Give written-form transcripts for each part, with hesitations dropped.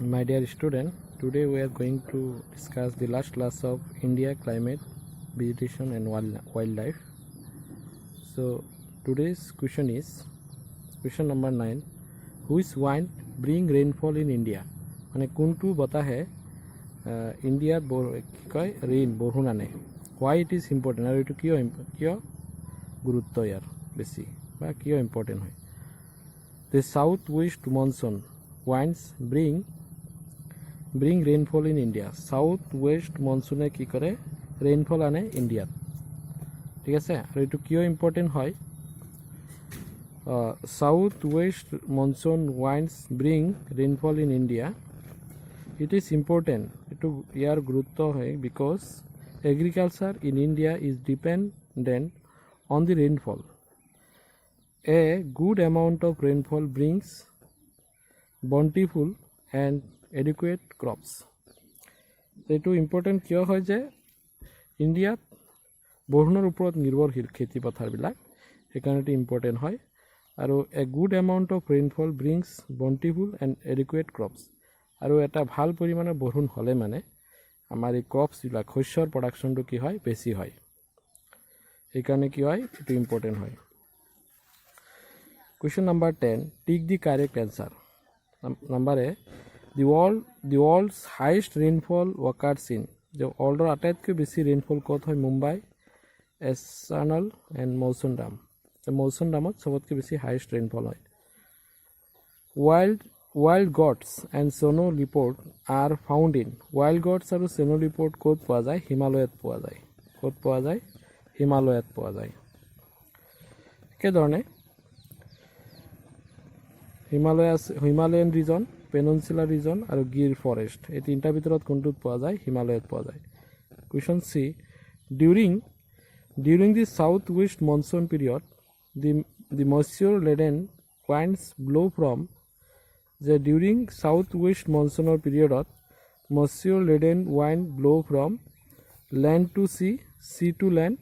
My dear student, today we are going to discuss the last class of India climate, vegetation and wildlife. So today's question is question number 9. Which wind bring rainfall in India? মানে কোনটো বতাহে ইণ্ডিয়াত কি কয় rain বৰষুণ আনে। Why it is important আৰু এইটো কিয় গুৰুত্ব ইয়াৰ বেছি বা কিয় ইম্পৰ্টেণ্ট হয়। The south west monsoon winds bring rainfall in India. South west monsoon কি কৰে rainfall আনে ইণ্ডিয়াত, ঠিক আছে। আৰু এইটো কিয় ইম্পৰ্টেণ্ট হয়। South west monsoon winds bring rainfall in India. It is important, এইটো ইয়াৰ গুৰুত্ব হয় because agriculture in India is dependent on the rainfall. A good amount of rainfall brings bountiful and adequate crops. এইটো important কিয় হয় যে ইণ্ডিয়াত বৰষুণৰ ওপৰত নিৰ্ভৰশীল খেতি পথাৰবিলাক, সেইকাৰণে এইটো ইম্পৰ্টেণ্ট হয়। আৰু a good amount of rainfall brings bountiful and adequate crops. আৰু এটা ভাল পৰিমাণৰ বৰষুণ হ'লে মানে আমাৰ এই ক্ৰপছবিলাক শস্যৰ প্ৰডাকশ্যনটো কি হয় বেছি হয়, সেইকাৰণে কি হয় এইটো ইম্পৰ্টেণ্ট হয়। Question number 10. Take the correct answer. Number A. The world's highest rainfall occurs in. The world's আটাইতকৈ বেছি ৰেইনফল ক'ত হয়? মুম্বাই, এছাৰ্নাল এণ্ড মৌচুম ডাম। মৌচুম ডামত চবতকৈ বেছি হাইষ্ট ৰেইনফল হয়। Wild goats and snow leopard are found in. Wild goats আৰু snow leopard ক'ত পোৱা যায়? হিমালয়ত পোৱা যায়। ক'ত পোৱা যায়? হিমালয়ত পোৱা যায়। একেধৰণে হিমালয়ান ৰিজন, পেনিনচুলাৰ ৰিজন আৰু গিৰ ফৰেষ্ট, এই তিনিটাৰ ভিতৰত কোনটোত পোৱা যায়? হিমালয়ত পোৱা যায়। Question C. During the southwest monsoon period, the moisture-laden winds blow from. যে ডিউৰিং সাউথ ৱেষ্ট মনচুনৰ পিৰিয়ডত moisture laden wind blow' from land to sea, sea to land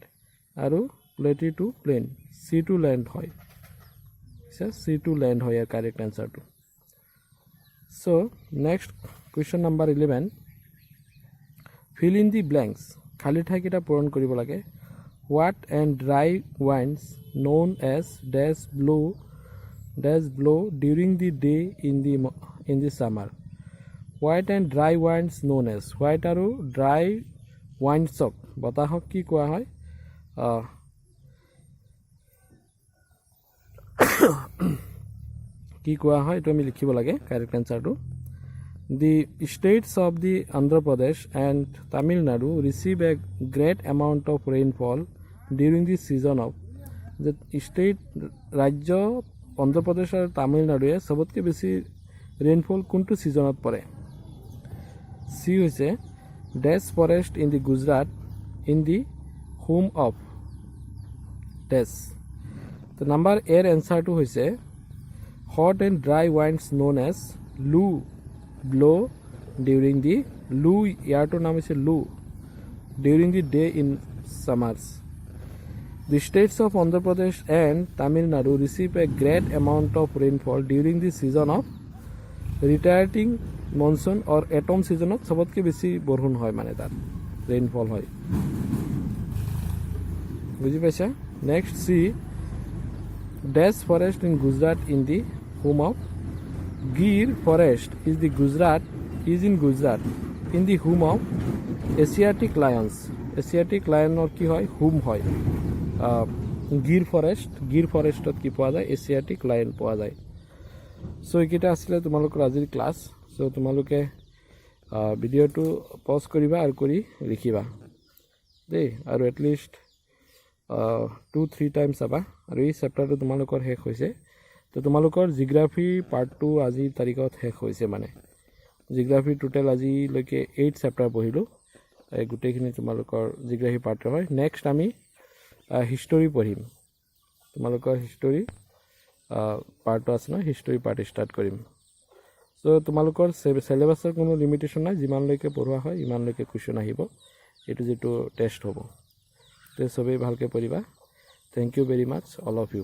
আৰু plateau to plain. Sea to land হয়, sea to land হয় ইয়াৰ correct এনচাৰটো। So' next question number 11. Fill in the blanks, খালী ঠাইকেইটা পূৰণ কৰিব লাগে। Hot and dry winds known as dash blow during the day in the summer. White and dry winds known as. White আৰু dry windsক বতাহক কি কোৱা হয়? কি কোৱা হয় এইটো আমি লিখিব লাগে correct এনচাৰটো। The states of the Andhra Pradesh and Tamil Nadu receive a great amount of rainfall during the season of. The state ৰাজ্য অন্ধ্ৰপ্ৰদেশ আৰু তামিলনাডুৱে চবতকৈ বেছি ৰেইনফল কোনটো ছিজনত পৰে? চি হৈছে dash forest in the Gujarat in the home of dash. তো number এৰ এনচাৰটো হৈছে hot and dry winds known as loo blow' during the loo, ইয়াৰটোৰ নাম হৈছে loo, during the day in summers. The states of Andhra Pradesh and Tamil Nadu receive a great amount of rainfall during the season of retiring monsoon or autumn season of सबतके बेसी बरहुन হয় মানে তার rainfall হয়। বুঝি পাইছা? Next C. Dash forest in Gujarat in the home of. Gir forest in Gujarat in the home of Asiatic lions. Asiatic লায়নৰ কি হয়? হোম হয়। গিৰ ফৰেষ্টত কি পোৱা যায়? এছিয়াটিক লায়ন পোৱা যায়। চ' এইকেইটা আছিলে তোমালোকৰ আজিৰ ক্লাছ। চ' তোমালোকে ভিডিঅ'টো পজ কৰিবা আৰু কৰি লিখিবা দেই, আৰু এটলিষ্ট 2-3 টাইম চাবা। আৰু এই চেপ্টাৰটো তোমালোকৰ শেষ হৈছে। তো তোমালোকৰ জিঅ'গ্ৰাফী পাৰ্টটো আজিৰ তাৰিখত শেষ হৈছে। মানে জিঅ'গ্ৰাফী টোটেল আজিলৈকে 8 চেপ্টাৰ পঢ়িলোঁ। এই গোটেইখিনি তোমালোকৰ জিঅ'গ্ৰাফী পাৰ্টৰ হয়। নেক্সট আমি হিষ্টৰী পঢ়িম। তোমালোকৰ হিষ্টৰী পাৰ্টটো আছে ন, হিষ্টৰী পাৰ্ট ষ্টাৰ্ট কৰিম। চ' তোমালোকৰ চিলেবাছৰ কোনো লিমিটেশ্যন নাই, যিমানলৈকে পঢ়োৱা হয় ইমানলৈকে কুৱেশ্যন আহিব। এইটো যিটো টেষ্ট হ'ব, তে চবেই ভালকৈ পঢ়িবা। Thank you very much all of U.